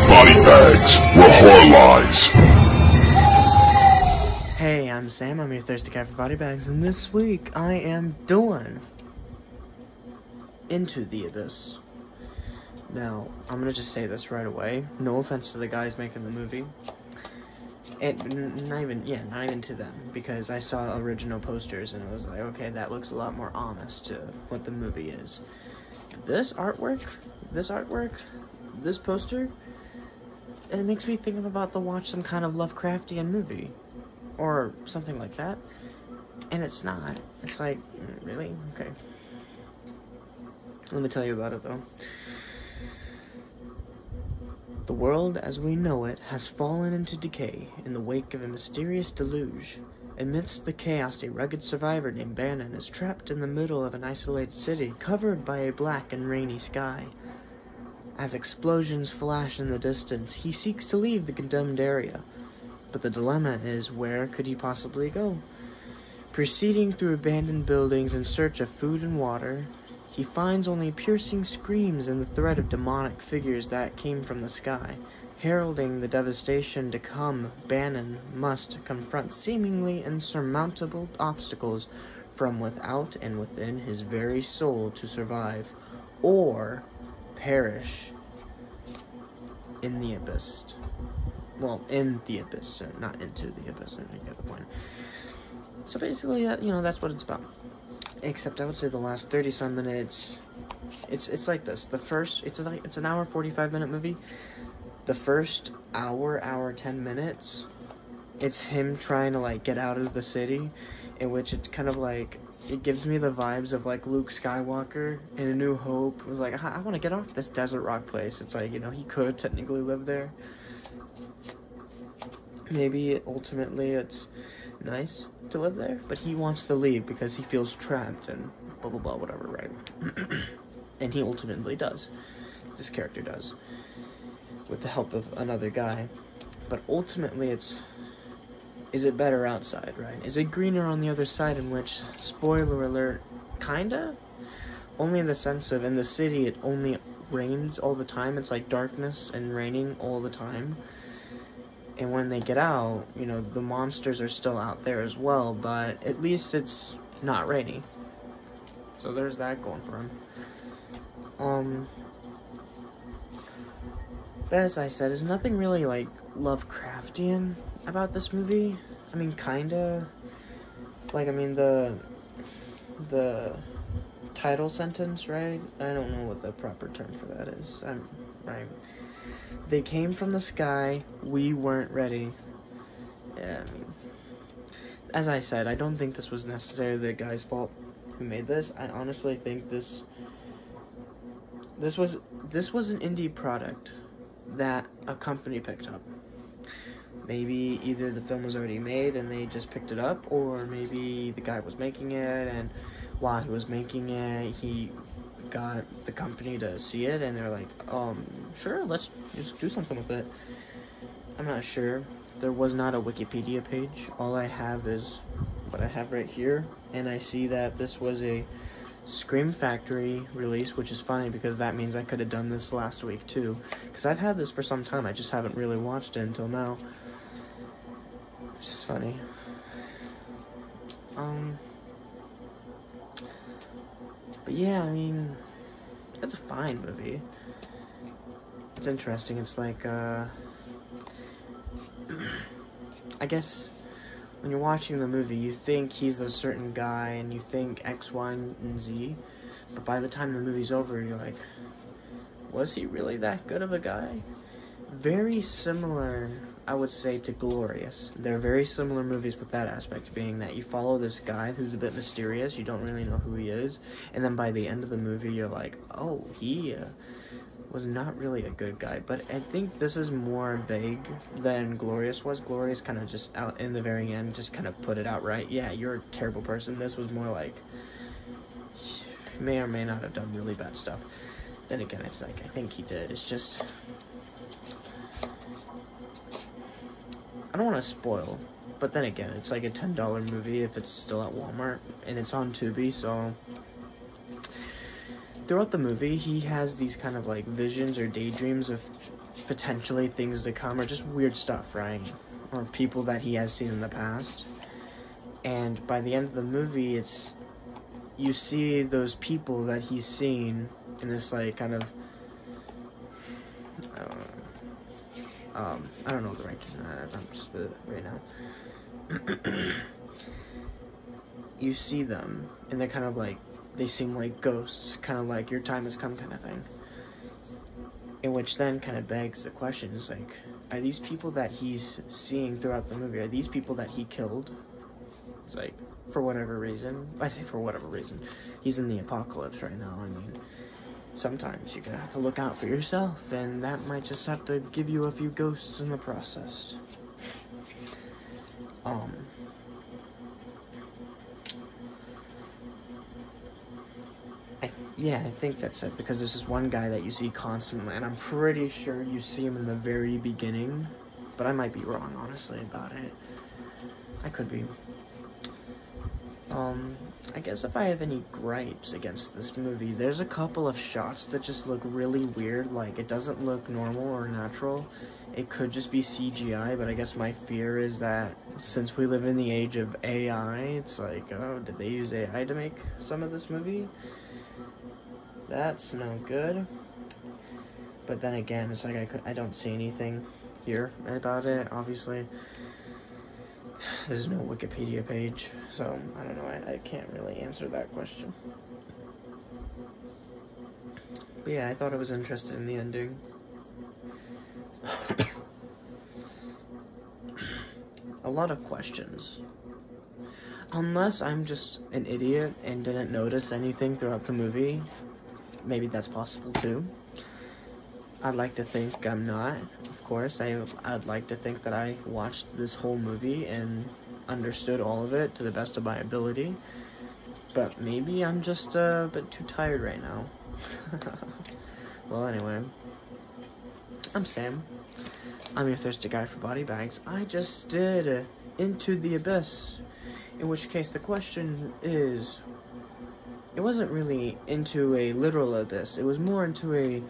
BodyBags, where horror lies. Hey, I'm Sam, I'm your thirsty guy for BodyBags, and this week I am doing Into the Abyss. Now, I'm gonna just say this right away, no offense to the guys making the movie. Not even to them, because I saw original posters and I was like, okay, that looks a lot more honest to what the movie is. This artwork, this poster, it makes me think I'm about to watch some kind of Lovecraftian movie, or something like that, and it's not. It's like, really? Okay. Let me tell you about it, though. The world as we know it has fallen into decay in the wake of a mysterious deluge. Amidst the chaos, a rugged survivor named Bannon is trapped in the middle of an isolated city covered by a black and rainy sky. As explosions flash in the distance, he seeks to leave the condemned area. But the dilemma is, where could he possibly go? Proceeding through abandoned buildings in search of food and water, he finds only piercing screams and the threat of demonic figures that came from the sky. Heralding the devastation to come, Bannon must confront seemingly insurmountable obstacles from without and within his very soul to survive, or perish in the abyss. Well, in the abyss, not into the abyss, I get the point. So basically, that's what it's about. Except I would say the last 30-some minutes, it's like this. It's an hour 45-minute movie. The first hour 10 minutes, it's him trying to like get out of the city, in which it's kind of like, it gives me the vibes of like Luke Skywalker in A New Hope. It was like, I want to get off this desert rock place. It's like, he could technically live there. Maybe ultimately it's nice to live there, but he wants to leave because he feels trapped and blah blah blah, whatever, right? And he ultimately does. This character does, with the help of another guy. But ultimately is it better outside, right? Is it greener on the other side, in which, spoiler alert, kinda? Only in the sense of, in the city it only rains all the time. It's like darkness and raining all the time. And when they get out, the monsters are still out there as well, but at least it's not rainy. So there's that going for him. But as I said, there's nothing really, like, Lovecraftian about this movie. I mean, kinda. Like, the title sentence, right? I don't know what the proper term for that is. Right. They came from the sky, we weren't ready. Yeah, as I said, I don't think this was necessarily the guy's fault who made this. I honestly think this was an indie product that a company picked up. Maybe either the film was already made and they just picked it up, or maybe the guy was making it, and while he was making it, he got the company to see it, and they're like, sure, let's just do something with it. I'm not sure. There was not a Wikipedia page. All I have is what I have right here, and I see that this was a Scream Factory release, which is funny because that means I could have done this last week too, because I've had this for some time. I just haven't really watched it until now, which is funny. But yeah, it's a fine movie. It's interesting. It's like, I guess when you're watching the movie, you think he's a certain guy, and you think X, Y, and Z, but by the time the movie's over, you're like, was he really that good of a guy? Very similar, I would say, to Glorious. They're very similar movies with that aspect, being that you follow this guy who's a bit mysterious, you don't really know who he is, and then by the end of the movie, you're like, oh, he was not really a good guy. But I think this is more vague than Glorious was. Glorious kind of just out in the very end just kind of put it out right. Yeah, you're a terrible person. This was more like, he may or may not have done really bad stuff. Then again, it's like, I think he did. It's just, I don't want to spoil, but then again, it's like a $10 movie if it's still at Walmart, and it's on Tubi, so throughout the movie, he has these kind of like visions or daydreams of potentially things to come, or just weird stuff, right? Or people that he has seen in the past. And by the end of the movie, you see those people that he's seen in this like kind of I don't know the right term. I'm just right now. You see them, and they're kind of like, they seem like ghosts, kind of like your time has come kind of thing. In which then kind of begs the question, is like, are these people that he's seeing throughout the movie, are these people that he killed? It's like, for whatever reason. I say for whatever reason. He's in the apocalypse right now. I mean, sometimes you're gonna have to look out for yourself, and that might just have to give you a few ghosts in the process. I think that's it, because there's this one guy that you see constantly, and I'm pretty sure you see him in the very beginning, but I might be wrong, honestly, about it. I could be. I guess if I have any gripes against this movie, there's a couple of shots that just look really weird, like, it doesn't look normal or natural. It could just be CGI, but I guess my fear is that since we live in the age of AI, it's like, oh, did they use AI to make some of this movie? That's no good. But then again, it's like I don't see anything here about it, obviously. There's no Wikipedia page, so I don't know, I can't really answer that question. But yeah, I thought I was interested in the ending. A lot of questions. Unless I'm just an idiot and didn't notice anything throughout the movie, maybe that's possible too. I'd like to think I'm not, of course. I'd like to think that I watched this whole movie and understood all of it to the best of my ability. But maybe I'm just a bit too tired right now. Well, anyway. I'm Sam. I'm your thirsty guy for BodyBags. I just did Into the Abyss. In which case, the question is, it wasn't really into a literal abyss. It was more into a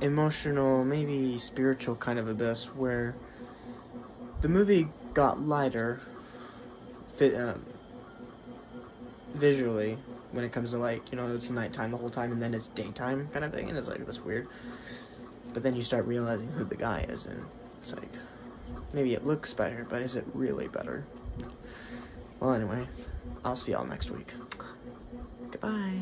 emotional, maybe spiritual kind of abyss, where the movie got lighter visually when it comes to, like, you know, it's nighttime the whole time and then it's daytime kind of thing, and it's like, that's weird. But then you start realizing who the guy is, and it's like, maybe it looks better, but is it really better? Well, anyway, I'll see y'all next week. Goodbye.